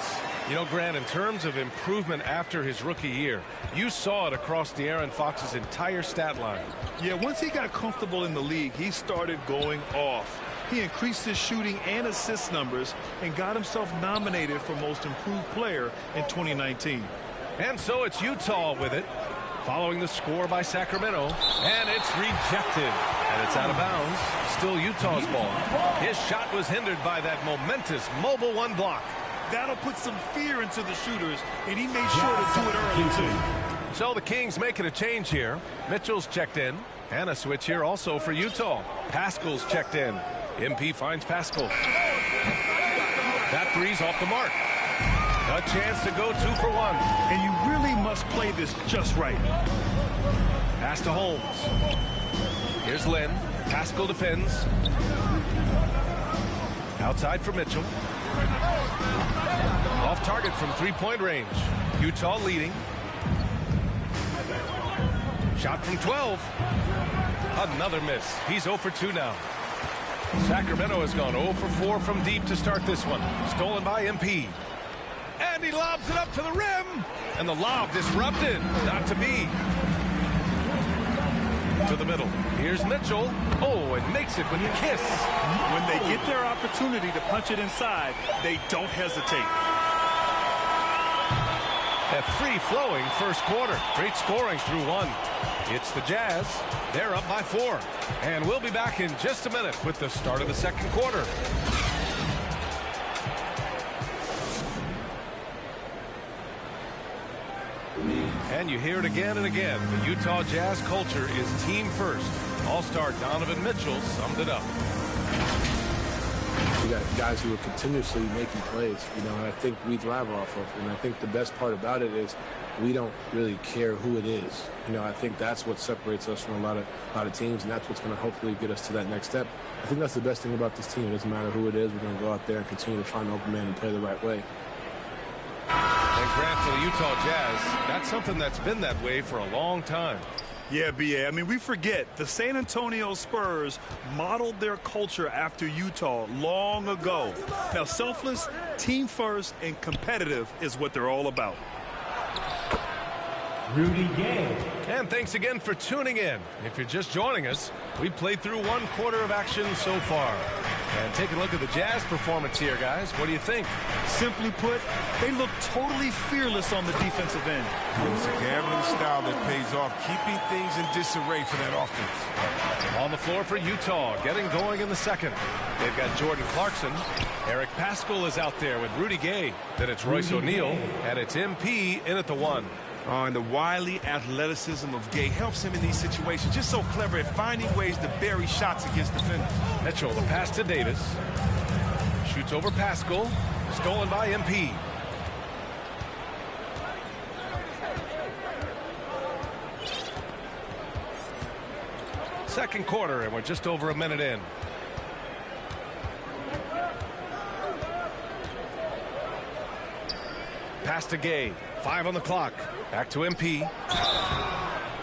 You know, Grant, in terms of improvement after his rookie year, you saw it across De'Aaron Fox's entire stat line. Yeah, once he got comfortable in the league, he started going off. He increased his shooting and assist numbers and got himself nominated for Most Improved Player in 2019. And so it's Utah with it, following the score by Sacramento, and it's rejected, and it's out of bounds. Still Utah's ball. His shot was hindered by that momentous Mobile One block. That'll put some fear into the shooters, and he made sure to do it early, too. So the Kings making a change here. Mitchell's checked in, and a switch here also for Utah. Pascal's checked in. MP finds Pascal. That three's off the mark. A chance to go 2 for 1. And you really must play this just right. Pass to Holmes. Here's Lynn. Pascal defends. Outside for Mitchell. Off target from 3-point range. Utah leading. Shot from 12. Another miss. He's 0 for 2 now. Sacramento has gone 0 for 4 from deep to start this one. Stolen by MP. And he lobs it up to the rim. And the lob disrupted. Not to be. To the middle. Here's Mitchell. Oh, and makes it with the kiss. When they get their opportunity to punch it inside, they don't hesitate. A free-flowing first quarter. Great scoring through 1. It's the Jazz. They're up by 4. And we'll be back in just a minute with the start of the second quarter. And you hear it again and again. The Utah Jazz culture is team first. All-star Donovan Mitchell summed it up. We got guys who are continuously making plays, and I think we thrive off of. And I think the best part about it is we don't really care who it is. I think that's what separates us from a lot of teams, and that's what's going to hopefully get us to that next step. I think that's the best thing about this team. It doesn't matter who it is. We're going to go out there and continue to find an open man and play the right way. And Grant, for the Utah Jazz, that's something that's been that way for a long time. Yeah, B.A. I mean, we forget the San Antonio Spurs modeled their culture after Utah long ago. Now, selfless, team first, and competitive is what they're all about. Rudy Gay. And thanks again for tuning in. If you're just joining us, we played through 1 quarter of action so far. And take a look at the Jazz performance here, guys. What do you think? Simply put, they look totally fearless on the defensive end. It's a gambling style that pays off, keeping things in disarray for that offense. On the floor for Utah, getting going in the second. They've got Jordan Clarkson. Eric Pascal is out there with Rudy Gay. Then it's Royce O'Neal, and it's MP in at the 1. And the wily athleticism of Gay helps him in these situations. Just so clever at finding ways to bury shots against defenders. Mitchell, the pass to Davis. Shoots over Pascal. Stolen by MP. Second quarter, and we're just over a minute in. Pass to Gay. 5 on the clock. Back to MP.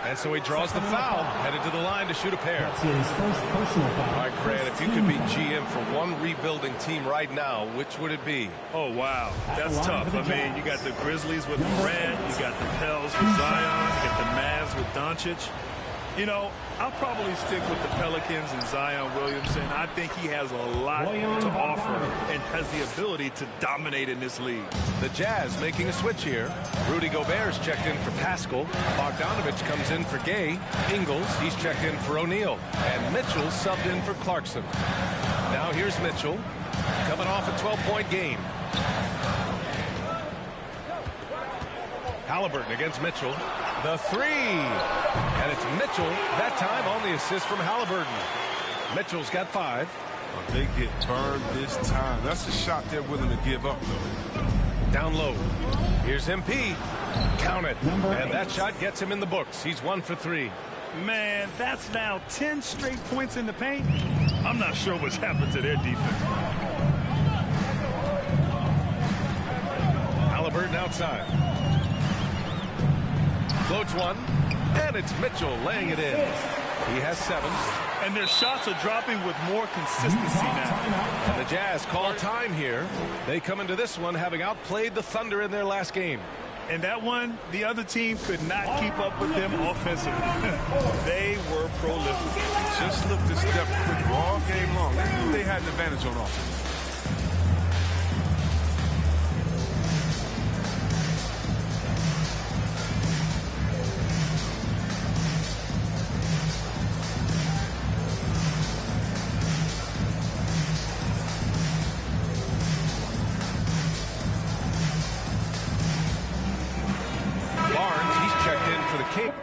And so he draws the foul. Headed to the line to shoot a pair. That's his first personal foul. All right, Grant, if you could be GM for one rebuilding team right now, which would it be? Oh, wow. That's tough. I mean, you got the Grizzlies with Durant. You got the Pels with Zion. You got the Mavs with Doncic. I'll probably stick with the Pelicans and Zion Williamson. I think he has a lot to offer and has the ability to dominate in this league. The Jazz making a switch here. Rudy Gobert's checked in for Pascal. Bogdanovich comes in for Gay. Ingles, he's checked in for O'Neal. And Mitchell subbed in for Clarkson. Now here's Mitchell, coming off a 12-point game. Halliburton against Mitchell. The 3. And it's Mitchell, that time on the assist from Halliburton. Mitchell's got 5. Well, they get burned this time. That's a shot they're willing to give up, though. Down low. Here's MP. Count it. And that shot gets him in the books. He's 1 for 3. Man, that's now 10 straight points in the paint. I'm not sure what's happened to their defense. Halliburton outside. Floats 1, and it's Mitchell laying it in. He has 7. And their shots are dropping with more consistency now. And the Jazz call time here. They come into this one having outplayed the Thunder in their last game. And that one, the other team could not keep up with them offensively. They were prolific. Just looked a step quicker all game long. They knew they had an advantage on offense. for the Kings.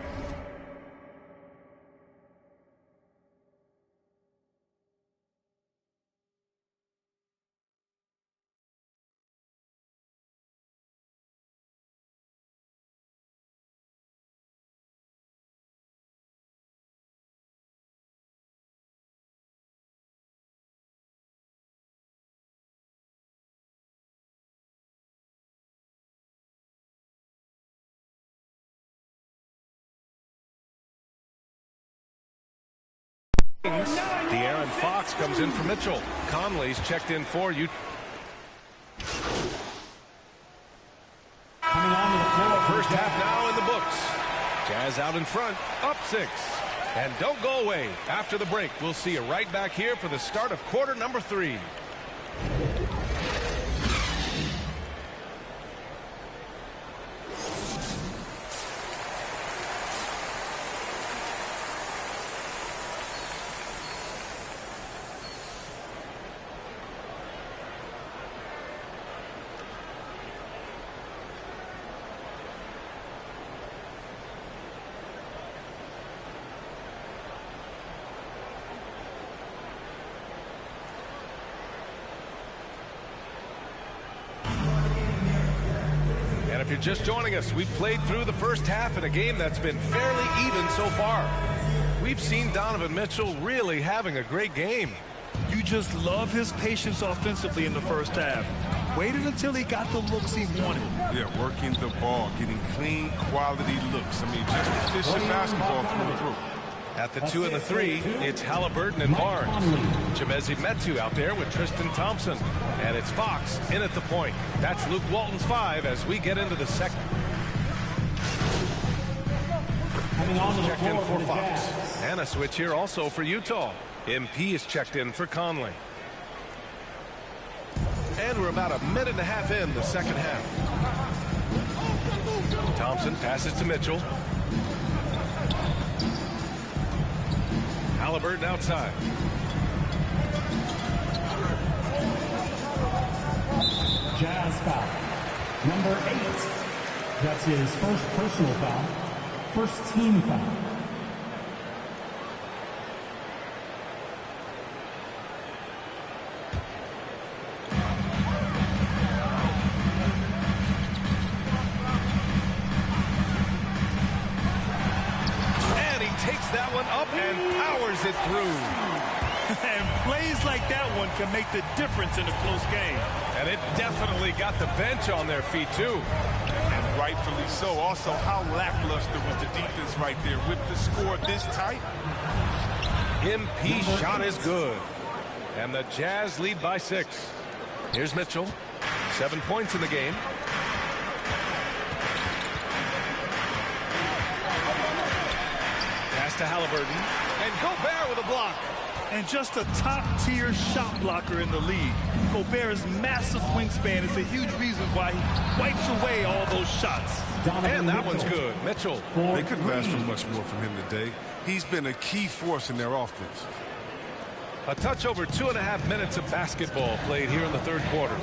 De'Aaron Fox comes in for Mitchell. Conley's checked in for you. First half now in the books. Jazz out in front, up 6. And don't go away. After the break, we'll see you right back here for the start of quarter number 3. If you're just joining us, we've played through the first half in a game that's been fairly even so far. We've seen Donovan Mitchell really having a great game. You just love his patience offensively in the first half. Waited until he got the looks he wanted. Yeah, working the ball, getting clean, quality looks. I mean, just efficient basketball through and through. At the 2 and the 3, it's Halliburton and Barnes. Chimezie Metu out there with Tristan Thompson. And it's Fox in at the point. That's Luke Walton's 5 as we get into the second. Checked in for Fox. And a switch here also for Utah. MP is checked in for Conley. And we're about a minute and a half in the second half. Thompson passes to Mitchell. Halliburton outside. Jazz foul. Number 8. That's his first personal foul. First team foul. That one up and powers it through. And plays like that one can make the difference in a close game. And it definitely got the bench on their feet, too. And rightfully so. Also, how lackluster was the defense right there with the score this tight? MP shot is good. And the Jazz lead by 6. Here's Mitchell. 7 points in the game. To Halliburton, and Gobert with a block. And just a top-tier shot blocker in the league. Gobert's massive wingspan is a huge reason why he wipes away all those shots. And that one's good. Mitchell. They couldn't ask for much more from him today. He's been a key force in their offense. A touch over 2.5 minutes of basketball played here in the third quarter.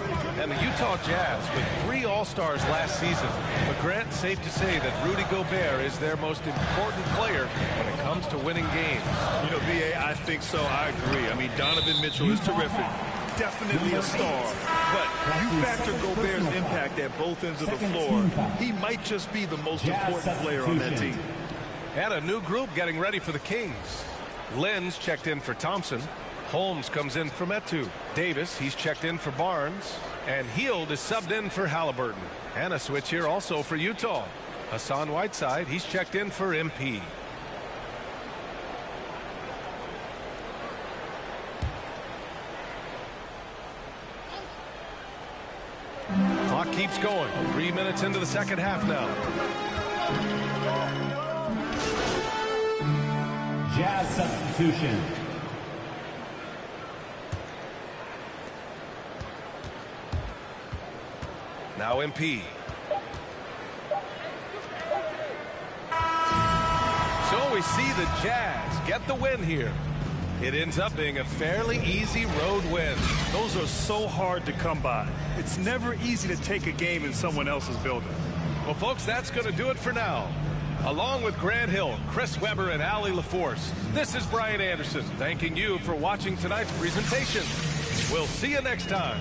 And the Utah Jazz with 3 All-Stars last season. But Grant, safe to say that Rudy Gobert is their most important player when it comes to winning games. You know, B.A., I think so. I agree. I mean, Donovan Mitchell is terrific. Definitely a star. But you factor Gobert's impact at both ends of the floor, he might just be the most important player on that team. And a new group getting ready for the Kings. Lenz checked in for Thompson. Holmes comes in for Metu. Davis, he's checked in for Barnes. And Hield is subbed in for Halliburton. And a switch here also for Utah. Hassan Whiteside, he's checked in for MP. Clock keeps going. 3 minutes into the second half now. Jazz substitution. Now MP. So we see the Jazz get the win here. It ends up being a fairly easy road win. Those are so hard to come by. It's never easy to take a game in someone else's building. Well, folks, that's going to do it for now. Along with Grant Hill, Chris Webber, and Allie LaForce, this is Brian Anderson thanking you for watching tonight's presentation. We'll see you next time.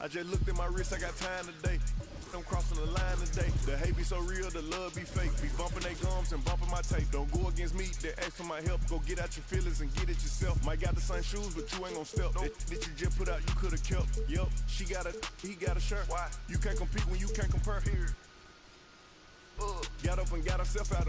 I just looked at my wrist, I got time today. I'm crossing the line today. The hate be so real, the love be fake. Be bumping they gums and bumping my tape. Don't go against me, they ask for my help. Go get out your feelings and get it yourself. Might got the same shoes, but you ain't gon' step. That you just put out, you could've kept. Yup, she got a, he got a shirt. Why? You can't compete when you can't compare. Got up and got herself out of